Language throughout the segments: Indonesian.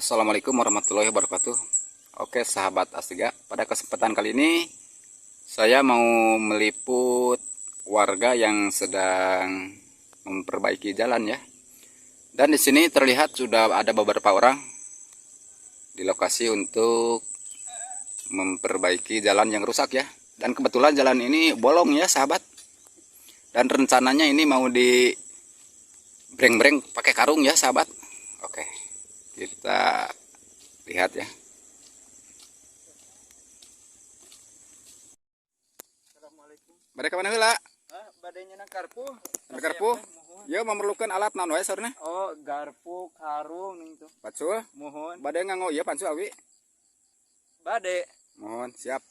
Assalamualaikum warahmatullahi wabarakatuh. Oke sahabat Astiga, pada kesempatan kali ini saya mau meliput warga yang sedang memperbaiki jalan ya. Dan di sini terlihat sudah ada beberapa orang di lokasi untuk memperbaiki jalan yang rusak ya. Dan kebetulan jalan ini bolong ya sahabat. Dan rencananya ini mau di breng-breng pakai karung ya sahabat. Oke, kita lihat ya. Assalamualaikum. Mereka mana heula? Badainya na garpu. Garpu. Ya memerlukan alat naon wae sarana? Oh, garpu, karung ning tuh. Pacul. Mohon. Bade nganggo ieu pancu awi. Bade. Mohon siap.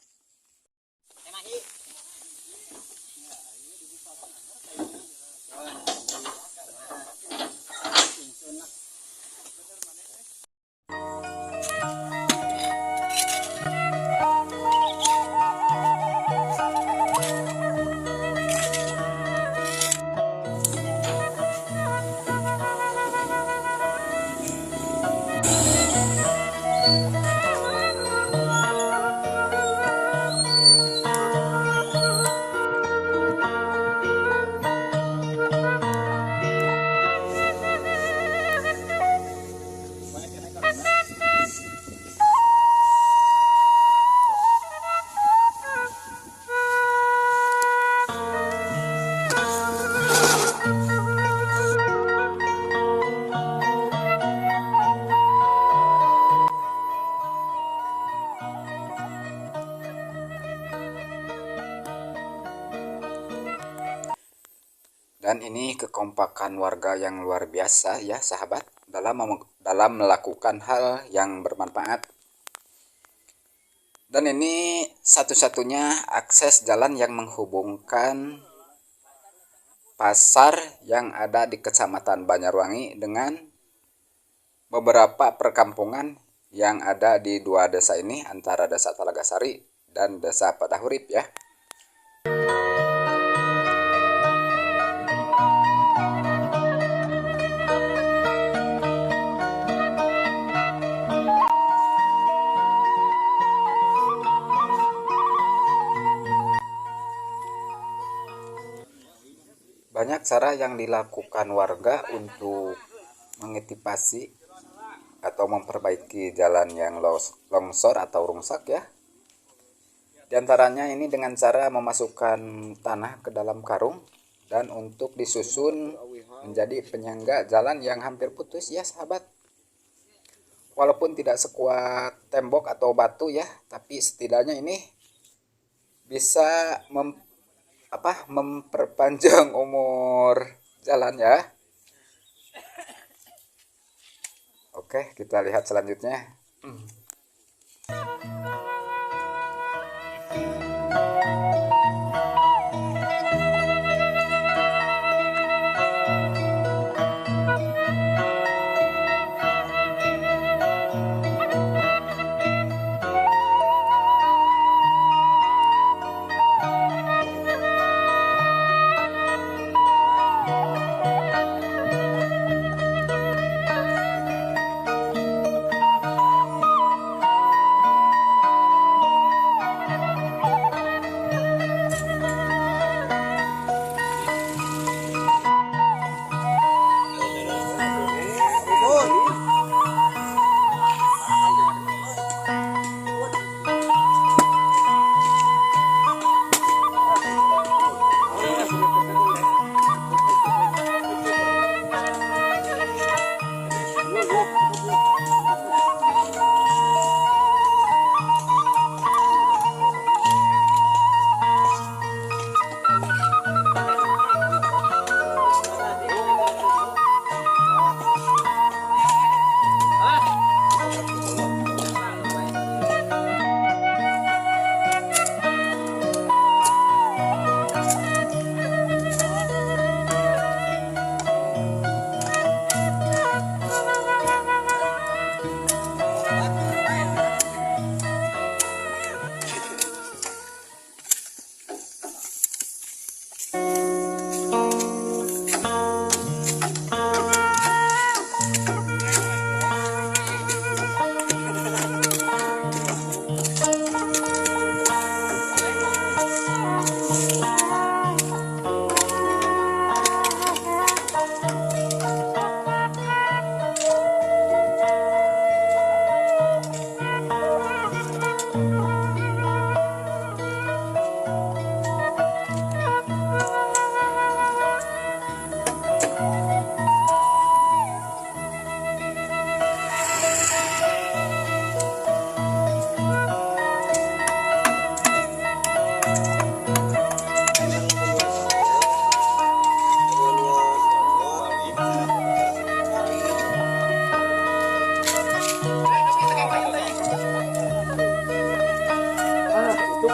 Dan ini kekompakan warga yang luar biasa ya sahabat dalam melakukan hal yang bermanfaat. Dan ini satu-satunya akses jalan yang menghubungkan pasar yang ada di Kecamatan Banyarwangi dengan beberapa perkampungan yang ada di dua desa ini, antara Desa Talagasari dan Desa Padahurip ya. Banyak cara yang dilakukan warga untuk mengantisipasi atau memperbaiki jalan yang longsor atau rungsak ya. Di antaranya ini dengan cara memasukkan tanah ke dalam karung dan untuk disusun menjadi penyangga jalan yang hampir putus ya sahabat. Walaupun tidak sekuat tembok atau batu ya, tapi setidaknya ini bisa memperpanjang umur jalan ya. Oke, kita lihat selanjutnya.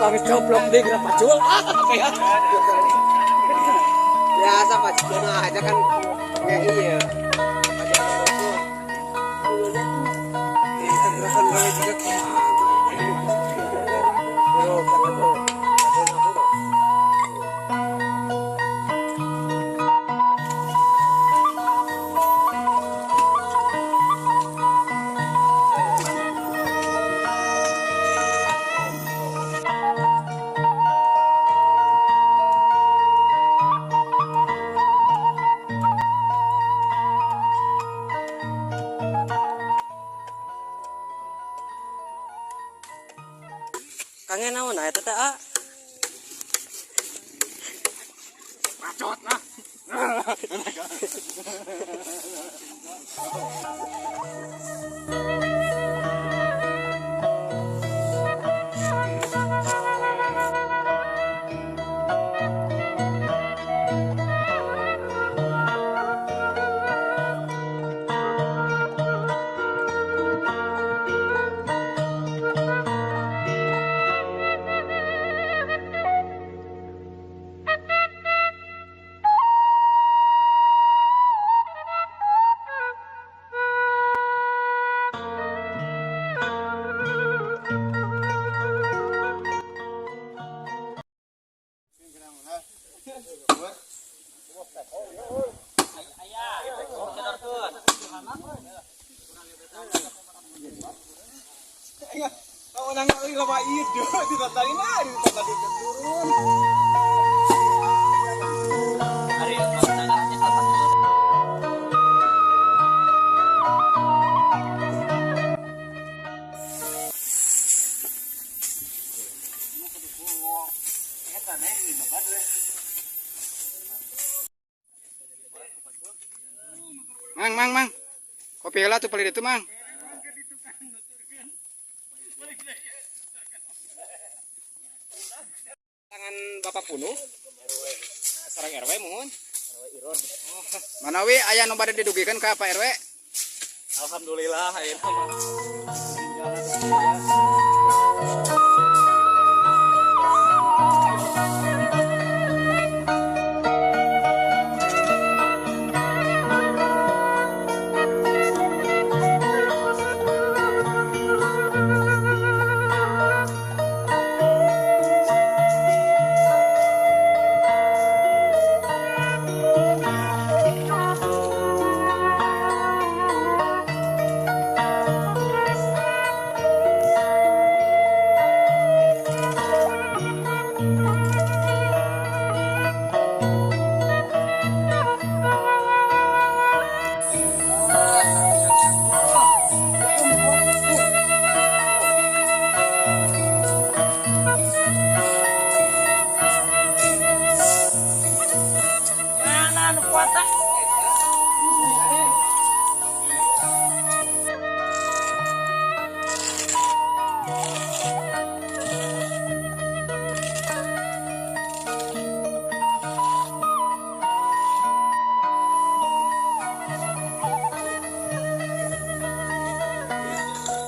kami coplok di gerak pacul. Biasa Pak Jono aja kan kayak iya. Kangen naon eta teh A? Bacot nah. Kau nang lama itu tidak tadi nah tidak tadi turun. Mang. Kopi heula tuh paling itu, Mang. Tangan Bapak Punu. Sareng RW mohon. Manawi aya nu bade didugikeun ka Pak RW? Alhamdulillah ayeuna mah.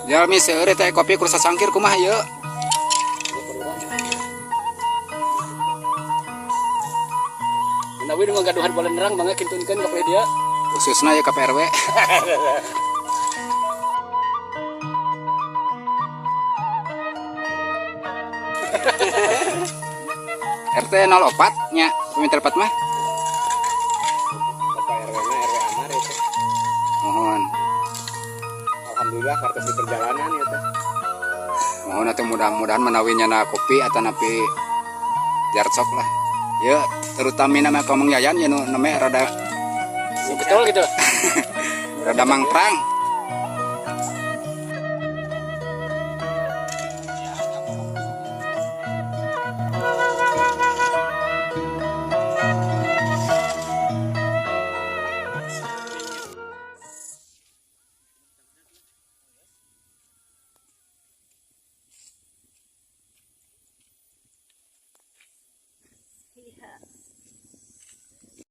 Jalmi seueur teh kopi kursa sangkir kumaha ieu? Nawi nu gaduhan bola nerang mangga kintunkeun ka dia. Khususna ya ka PRW. RT 04 nya, peminta tepat mah. Bapak RW na RW Amar itu. Mohon. Alhamdulillah kartu di perjalanan ya teh. Mohon atuh mudah-mudahan menawinya na kopi atau napi jarcok lah. Ya, terutama nama Komeng Yayan ya nu name rada Betul gitu. rada mangprang.